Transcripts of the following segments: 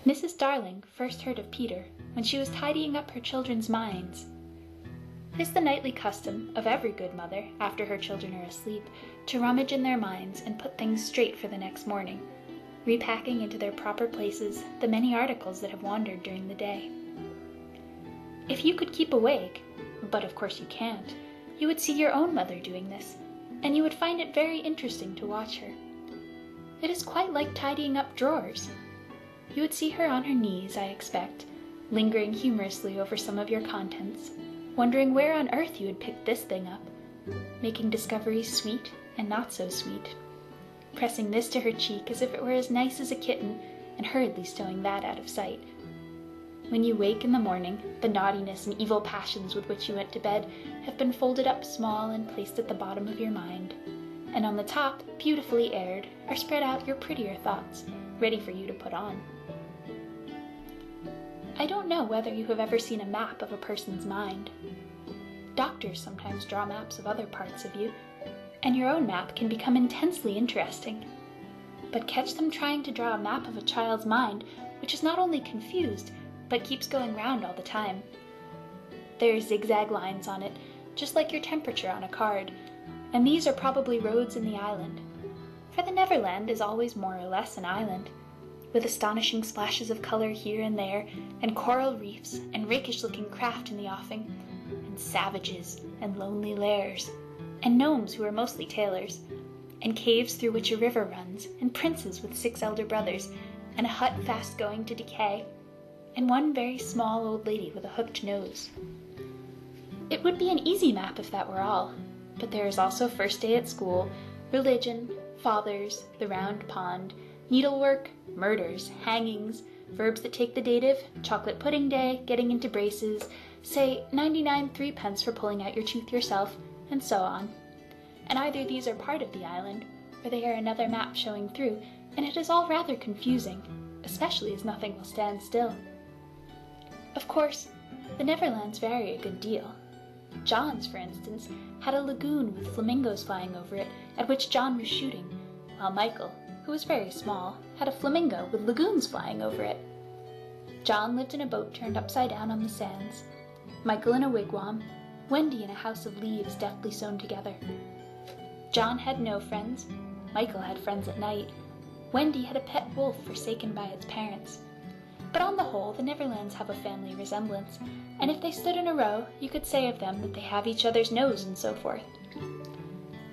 Mrs. Darling first heard of Peter when she was tidying up her children's minds. It is the nightly custom of every good mother, after her children are asleep, to rummage in their minds and put things straight for the next morning, repacking into their proper places the many articles that have wandered during the day. If you could keep awake, but of course you can't, you would see your own mother doing this, and you would find it very interesting to watch her. It is quite like tidying up drawers. You would see her on her knees, I expect, lingering humorously over some of your contents, wondering where on earth you had picked this thing up, making discoveries sweet and not so sweet, pressing this to her cheek as if it were as nice as a kitten, and hurriedly stowing that out of sight. When you wake in the morning, the naughtiness and evil passions with which you went to bed have been folded up small and placed at the bottom of your mind, and on the top, beautifully aired, are spread out your prettier thoughts, ready for you to put on. I don't know whether you have ever seen a map of a person's mind. Doctors sometimes draw maps of other parts of you, and your own map can become intensely interesting. But catch them trying to draw a map of a child's mind, which is not only confused, but keeps going round all the time. There are zigzag lines on it, just like your temperature on a card, and these are probably roads in the island. For the Neverland is always more or less an island, with astonishing splashes of color here and there, and coral reefs, and rakish-looking craft in the offing, and savages, and lonely lairs, and gnomes who are mostly tailors, and caves through which a river runs, and princes with 6 elder brothers, and a hut fast going to decay, and one very small old lady with a hooked nose. It would be an easy map if that were all, but there is also first day at school, religion, fathers, the round pond, needlework, murders, hangings, verbs that take the dative, chocolate pudding day, getting into braces, say 99 threepence for pulling out your tooth yourself, and so on. And either these are part of the island, or they are another map showing through, and it is all rather confusing, especially as nothing will stand still. Of course, the Neverlands vary a good deal. John's, for instance, had a lagoon with flamingos flying over it, at which John was shooting, while Michael, who was very small, had a flamingo with lagoons flying over it. John lived in a boat turned upside down on the sands, Michael in a wigwam, Wendy in a house of leaves deftly sewn together. John had no friends, Michael had friends at night, Wendy had a pet wolf forsaken by its parents. But on the whole, the Neverlands have a family resemblance, and if they stood in a row, you could say of them that they have each other's nose and so forth.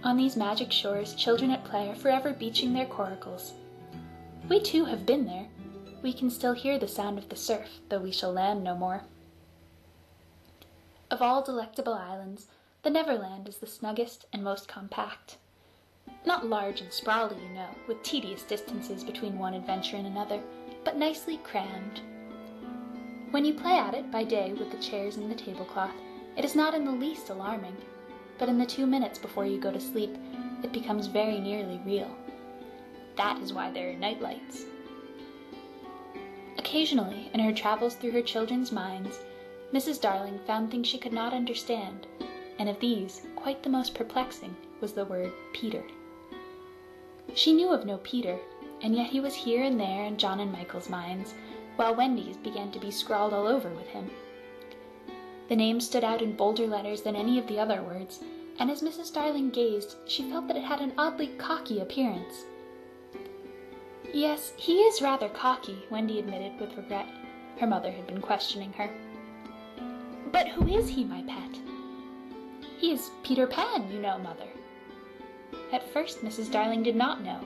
On these magic shores, children at play are forever beaching their coracles. We too have been there. We can still hear the sound of the surf, though we shall land no more. Of all delectable islands, the Neverland is the snuggest and most compact. Not large and sprawly, you know, with tedious distances between one adventure and another, but nicely crammed. When you play at it by day with the chairs and the tablecloth, it is not in the least alarming, but in the 2 minutes before you go to sleep, it becomes very nearly real. That is why there are night lights. Occasionally, in her travels through her children's minds, Mrs. Darling found things she could not understand, and of these, quite the most perplexing was the word Peter. She knew of no Peter, and yet he was here and there in John and Michael's minds, while Wendy's began to be scrawled all over with him. The name stood out in bolder letters than any of the other words, and as Mrs. Darling gazed, she felt that it had an oddly cocky appearance. Yes, he is rather cocky, Wendy admitted with regret. Her mother had been questioning her. But who is he, my pet? He is Peter Pan, you know, Mother. At first Mrs. Darling did not know,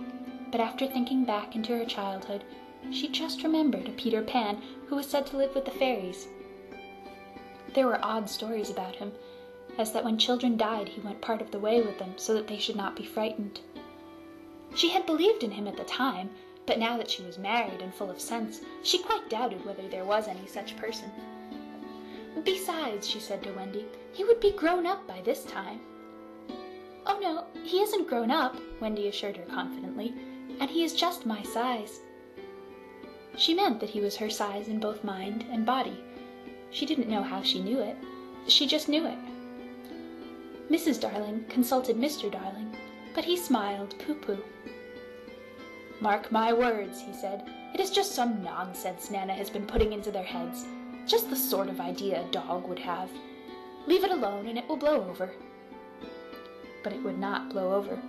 but after thinking back into her childhood, she just remembered a Peter Pan who was said to live with the fairies. There were odd stories about him, as that when children died he went part of the way with them so that they should not be frightened. She had believed in him at the time, but now that she was married and full of sense, she quite doubted whether there was any such person. Besides, she said to Wendy, he would be grown up by this time. Oh no, he isn't grown up, Wendy assured her confidently, and he is just my size. She meant that he was her size in both mind and body. She didn't know how she knew it. She just knew it. Mrs. Darling consulted Mr. Darling, but he smiled pooh-pooh. Mark my words, he said, It is just some nonsense Nana has been putting into their heads. Just the sort of idea a dog would have. Leave it alone and it will blow over." But it would not blow over,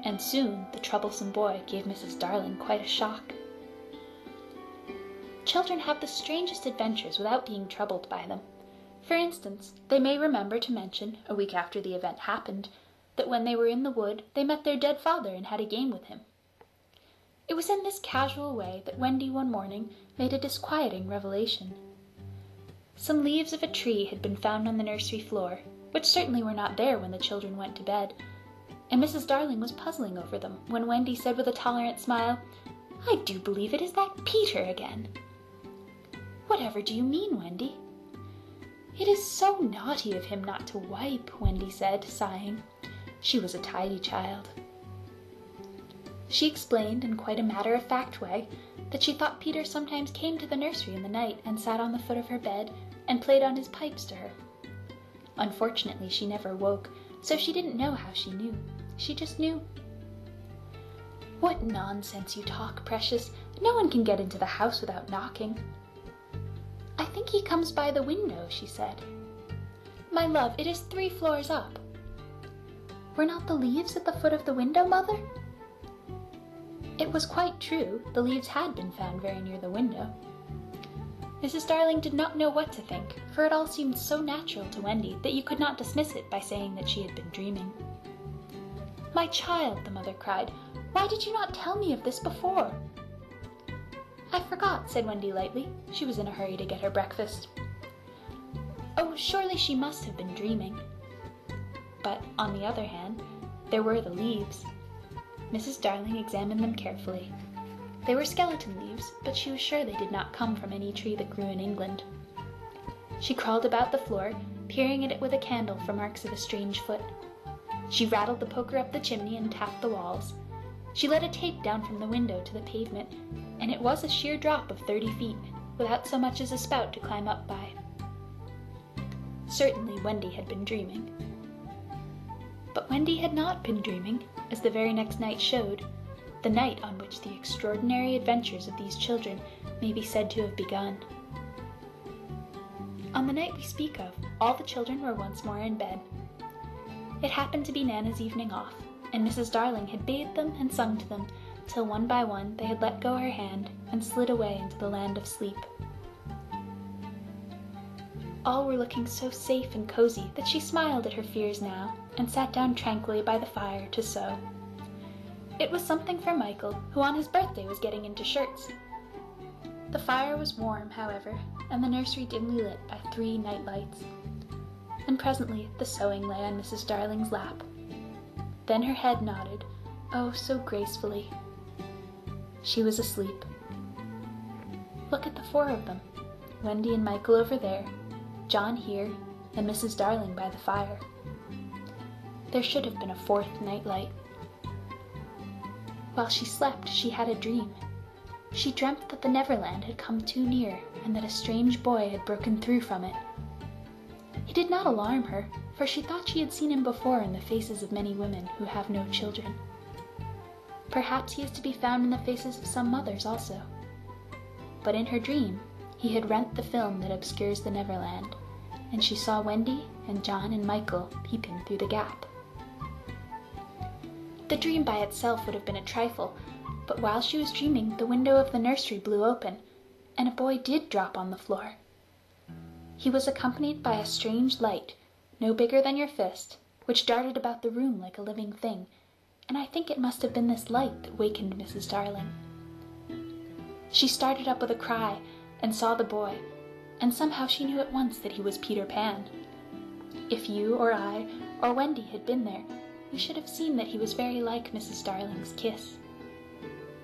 and soon the troublesome boy gave Mrs. Darling quite a shock. Children have the strangest adventures without being troubled by them. For instance, they may remember to mention, a week after the event happened, that when they were in the wood they met their dead father and had a game with him. It was in this casual way that Wendy one morning made a disquieting revelation. Some leaves of a tree had been found on the nursery floor, which certainly were not there when the children went to bed, and Mrs. Darling was puzzling over them when Wendy said with a tolerant smile, "I do believe it is that Peter again." "Whatever do you mean, Wendy?" "It is so naughty of him not to wipe," Wendy said, sighing. She was a tidy child. She explained in quite a matter-of-fact way that she thought Peter sometimes came to the nursery in the night and sat on the foot of her bed and played on his pipes to her. Unfortunately, she never woke, so she didn't know how she knew. She just knew. "What nonsense you talk, Precious. No one can get into the house without knocking." "I think he comes by the window," she said. "My love, it is 3 floors up." "Were not the leaves at the foot of the window, Mother?" It was quite true. The leaves had been found very near the window. Mrs. Darling did not know what to think, for it all seemed so natural to Wendy that you could not dismiss it by saying that she had been dreaming. "My child," the mother cried, "why did you not tell me of this before?" "I forgot," said Wendy lightly. She was in a hurry to get her breakfast. Oh, surely she must have been dreaming. But, on the other hand, there were the leaves. Mrs. Darling examined them carefully. They were skeleton leaves, but she was sure they did not come from any tree that grew in England. She crawled about the floor, peering at it with a candle for marks of a strange foot. She rattled the poker up the chimney and tapped the walls. She let a tape down from the window to the pavement, and it was a sheer drop of 30 feet, without so much as a spout to climb up by. Certainly Wendy had been dreaming. But Wendy had not been dreaming, as the very next night showed, the night on which the extraordinary adventures of these children may be said to have begun. On the night we speak of, all the children were once more in bed. It happened to be Nana's evening off, and Mrs. Darling had bathed them and sung to them, till one by one they had let go her hand and slid away into the land of sleep. All were looking so safe and cozy that she smiled at her fears now, and sat down tranquilly by the fire to sew. It was something for Michael, who on his birthday was getting into shirts. The fire was warm, however, and the nursery dimly lit by 3 night lights. And presently the sewing lay on Mrs. Darling's lap. Then her head nodded, oh, so gracefully. She was asleep. Look at the 4 of them, Wendy and Michael over there, John here, and Mrs. Darling by the fire. There should have been a 4th night light. While she slept, she had a dream. She dreamt that the Neverland had come too near, and that a strange boy had broken through from it. He did not alarm her, for she thought she had seen him before in the faces of many women who have no children. Perhaps he is to be found in the faces of some mothers also. But in her dream, he had rent the film that obscures the Neverland, and she saw Wendy and John and Michael peeping through the gap. The dream by itself would have been a trifle, but while she was dreaming, the window of the nursery blew open, and a boy did drop on the floor. He was accompanied by a strange light, no bigger than your fist, which darted about the room like a living thing, and I think it must have been this light that wakened Mrs. Darling. She started up with a cry, and saw the boy, and somehow she knew at once that he was Peter Pan. If you or I or Wendy had been there, we should have seen that he was very like Mrs. Darling's kiss.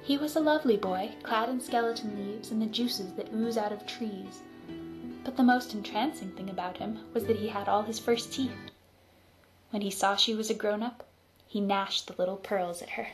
He was a lovely boy, clad in skeleton leaves and the juices that ooze out of trees. But the most entrancing thing about him was that he had all his first teeth. When he saw she was a grown-up, he gnashed the little pearls at her.